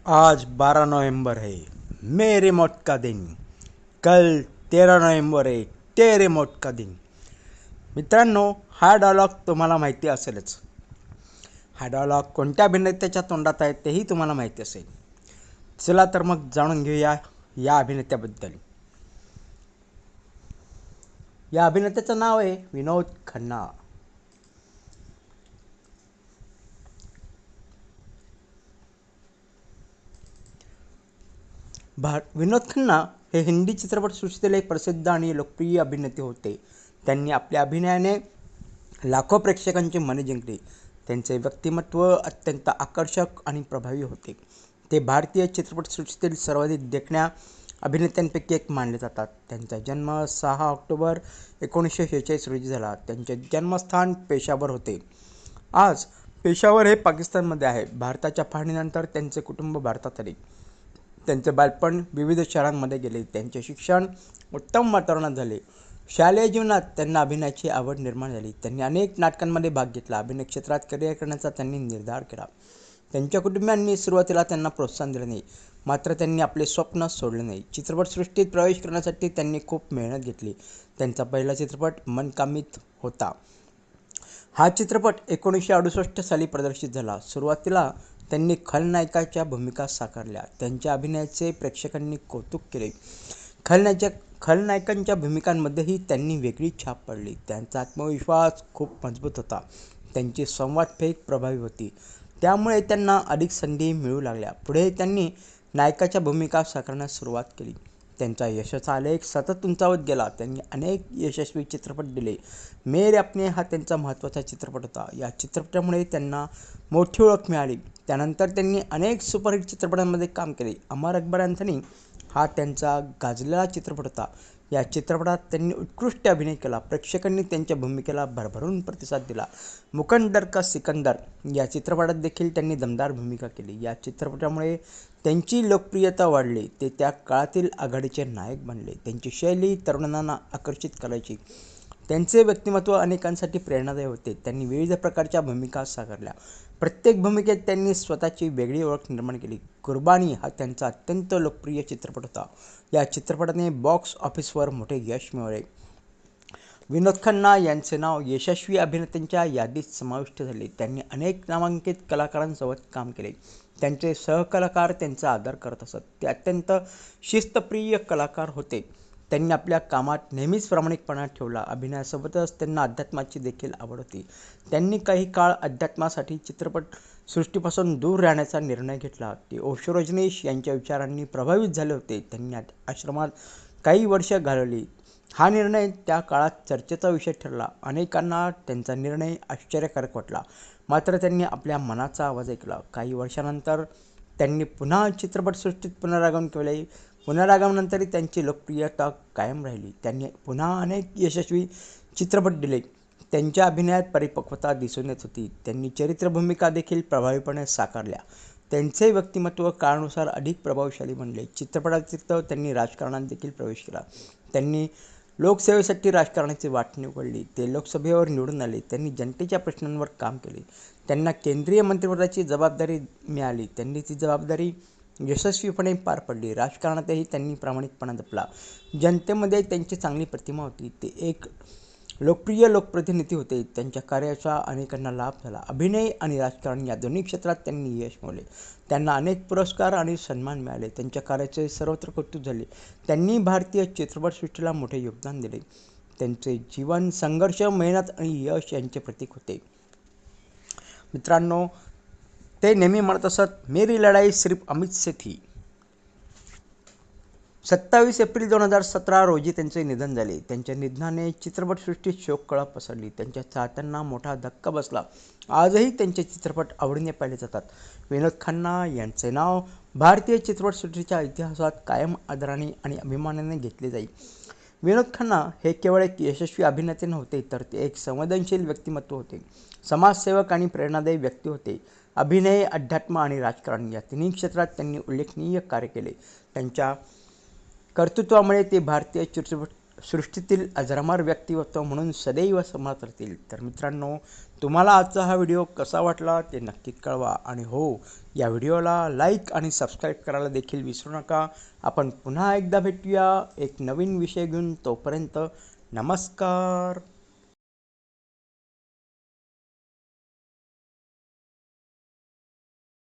आज 12 नवंबर है, मेरे मौत का दिन. कल 13 नवंबर है, तेरे मौत का दिन. मित्रांनो, हा डायलॉग तुम्हाला माहिती असेलच. हा डायलॉग कोणत्या अभिनेत्याच्या तोंडात आहे तेही तुम्हाला माहिती असेल. चला तर मग जाणून घेऊया या अभिनेत्याबद्दल. या अभिनेत्याचं नाव आहे विनोद खन्ना. विनोद खन्ना हे हिंदी चित्रपटसृष्टीतील एक प्रसिद्ध आणि लोकप्रिय अभिनेते होते. त्यांनी आपल्या अभिनयाने लाखो प्रेक्षकांची मने जिंकली. त्यांचे व्यक्तिमत्व अत्यंत आकर्षक आणि प्रभावी होते. ते भारतीय चित्रपटसृष्टीतील सर्वाधिक देखण्या अभिनेत्यांपैकी एक मानले जातात. त्यांचा जन्म 6 ऑक्टोबर 1946 रोजी झाला. त्यांचे जन्मस्थान पेशावर होते. आज पेशावर हे पाकिस्तानमध्ये आहे. भारताच्या फाळणीनंतर त्यांचे कुटुंब भारतात आले. त्यांचे बालपण विविध शहरांमध्ये गेले. त्यांचे शिक्षण उत्तम वातावरणात झाले. शालेय जीवनात त्यांना अभिनयाची आवड निर्माण झाली. त्यांनी अनेक नाटकांमध्ये भाग घेतला. अभिनय क्षेत्रात करिअर करण्याचा त्यांनी निर्धार केला. त्यांच्या कुटुंबियांनी सुरुवातीला त्यांना प्रोत्साहन दिले नाही, मात्र त्यांनी आपले स्वप्न सोडले नाही. चित्रपटसृष्टीत प्रवेश करण्यासाठी त्यांनी खूप मेहनत घेतली. त्यांचा पहिला चित्रपट मनकामित होता. हा चित्रपट 1968 साली प्रदर्शित झाला. सुरुवातीला त्यांनी खलनायकाच्या भूमिका साकारल्या. त्यांच्या अभिनयाचे प्रेक्षकांनी कौतुक केले. खलनायकांच्या भूमिकांमध्येही त्यांनी वेगळी छाप पाडली. त्यांचा आत्मविश्वास खूप मजबूत होता. त्यांची संवादफेक प्रभावी होती, त्यामुळे त्यांना अधिक संधी मिळू लागल्या. पुढे त्यांनी नायकाच्या भूमिका साकारण्यास सुरुवात केली. त्यांचा यशाचा आलेख सतत उंचावत गेला. त्यांनी अनेक यशस्वी चित्रपट दिले. मेरे अपने हा त्यांचा महत्त्वाचा चित्रपट होता. या चित्रपटामुळे त्यांना मोठी ओळख मिळाली. त्यानंतर त्यांनी अनेक सुपरहिट चित्रपटांमध्ये काम केले. अमर अकबर अँथनी हा त्यांचा गाजलेला चित्रपट होता. या चित्रपटात त्यांनी उत्कृष्ट अभिनय केला. प्रेक्षकांनी त्यांच्या भूमिकेला भरभरून प्रतिसाद दिला. मुकंदर का सिकंदर या चित्रपटात देखील त्यांनी दमदार भूमिका केली. या चित्रपटामुळे त्यांची लोकप्रियता वाढली. ते त्या काळातील आघाडीचे नायक बनले. त्यांची शैली तरुणांना आकर्षित करायची. त्यांचे व्यक्तिमत्व अनेकांसाठी प्रेरणादायी होते. त्यांनी विविध प्रकारच्या भूमिका साकारल्या. प्रत्येक भूमिकेत त्यांनी स्वतःची वेगळी ओळख निर्माण केली. कुर्बानी हा त्यांचा अत्यंत लोकप्रिय चित्रपट होता. या चित्रपटाने बॉक्स ऑफिसवर मोठे यश मिळवले. विनोद खन्ना यांचे नाव यशस्वी अभिनेत्यांच्या यादीत समाविष्ट झाले. त्यांनी अनेक नामांकित कलाकारांसोबत काम केले. त्यांचे सहकलाकार त्यांचा आदर करत असत. ते अत्यंत शिस्तप्रिय कलाकार होते. त्यांनी आपल्या कामात नेहमीच प्रामाणिकपणा ठेवला. अभिनयासोबतच त्यांना अध्यात्माची देखील आवड होती. त्यांनी काही काळ अध्यात्मासाठी चित्रपट सृष्टीपासून दूर राहण्याचा निर्णय घेतला. ते ओशो रजनीश यांच्या विचारांनी प्रभावित झाले होते. त्यांनी आश्रमात काही वर्ष घालवली. हा निर्णय त्या काळात चर्चेचा विषय ठरला. अनेकांना त्यांचा निर्णय आश्चर्यकारक वाटला, मात्र त्यांनी आपल्या मनाचा आवाज ऐकला. काही वर्षांनंतर त्यांनी पुन्हा चित्रपटसृष्टीत पुनरागमन केले. पुनरागमनानंतरही त्यांची लोकप्रियता कायम राहिली. त्यांनी पुन्हा अनेक यशस्वी चित्रपट दिले. त्यांच्या अभिनयात परिपक्वता दिसून येत होती. त्यांनी चरित्र भूमिका देखील प्रभावीपणे साकारल्या. त्यांचे व्यक्तिमत्व काळानुसार अधिक प्रभावशाली बनले. चित्रपटाव्यतिरिक्त त्यांनी राजकारणात देखील प्रवेश केला. त्यांनी लोकसेवेसाठी राजकारणाची वाट निवडली. ते लोकसभेवर निवडून आले. त्यांनी जनतेच्या प्रश्नांवर काम केले. त्यांना केंद्रीय मंत्रिपदाची जबाबदारी मिळाली. त्यांनी ती जबाबदारी यशस्वीपणे पार पडली. राजकारणातही त्यांनी प्रामाणिकपणा जपला. जनतेमध्ये त्यांची चांगली प्रतिमा होती. ते एक लोकप्रिय लोकप्रतिनिधी होते. त्यांच्या कार्याचा अनेकांना लाभ झाला. अभिनय आणि राजकारण या दोन्ही क्षेत्रात त्यांनी यश मिळवले. त्यांना अनेक पुरस्कार आणि सन्मान मिळाले. त्यांच्या कार्याचे सर्वत्र कौतुक झाले. त्यांनी भारतीय चित्रपटसृष्टीला मोठे योगदान दिले. त्यांचे जीवन संघर्ष, मेहनत आणि यश यांचे प्रतीक होते. मित्रांनो, ते नेहमी म्हणत असत, मेरी लढाई सिर्फ अमित से थी. 27 एप्रिल 2017 रोजी त्यांचे निधन झाले. त्यांच्या निधनाने चित्रपटसृष्टीत शोककळा पसरली. त्यांच्या चाहत्यांना मोठा धक्का बसला. आजही त्यांचे चित्रपट आवडीने पाहिले जातात. विनोद खन्ना यांचे नाव भारतीय चित्रपटसृष्टीच्या इतिहासात कायम आदराने आणि अभिमानाने घेतले जाईल. विनोद खन्ना हे केवळ एक यशस्वी अभिनेते नव्हते, तर ते एक संवेदनशील व्यक्तिमत्व होते. समाजसेवक आणि प्रेरणादायी व्यक्ती होते. अभिनय, अध्यात्म आणि राजकारण या तिन्ही क्षेत्रात त्यांनी उल्लेखनीय कार्य केले. त्यांच्या कर्तृत्वामुळे ते भारतीय सृष्टीतील अजरामर व्यक्तिमत्व म्हणून सदैव समोर राहतील. तर मित्रांनो, तुम्हाला आजचा हा व्हिडिओ कसा वाटला ते नक्की कळवा आणि हो, या व्हिडिओला लाईक आणि सबस्क्राईब करायला देखील विसरू नका. आपण पुन्हा एकदा भेटूया एक नवीन विषय घेऊन. तोपर्यंत नमस्कार.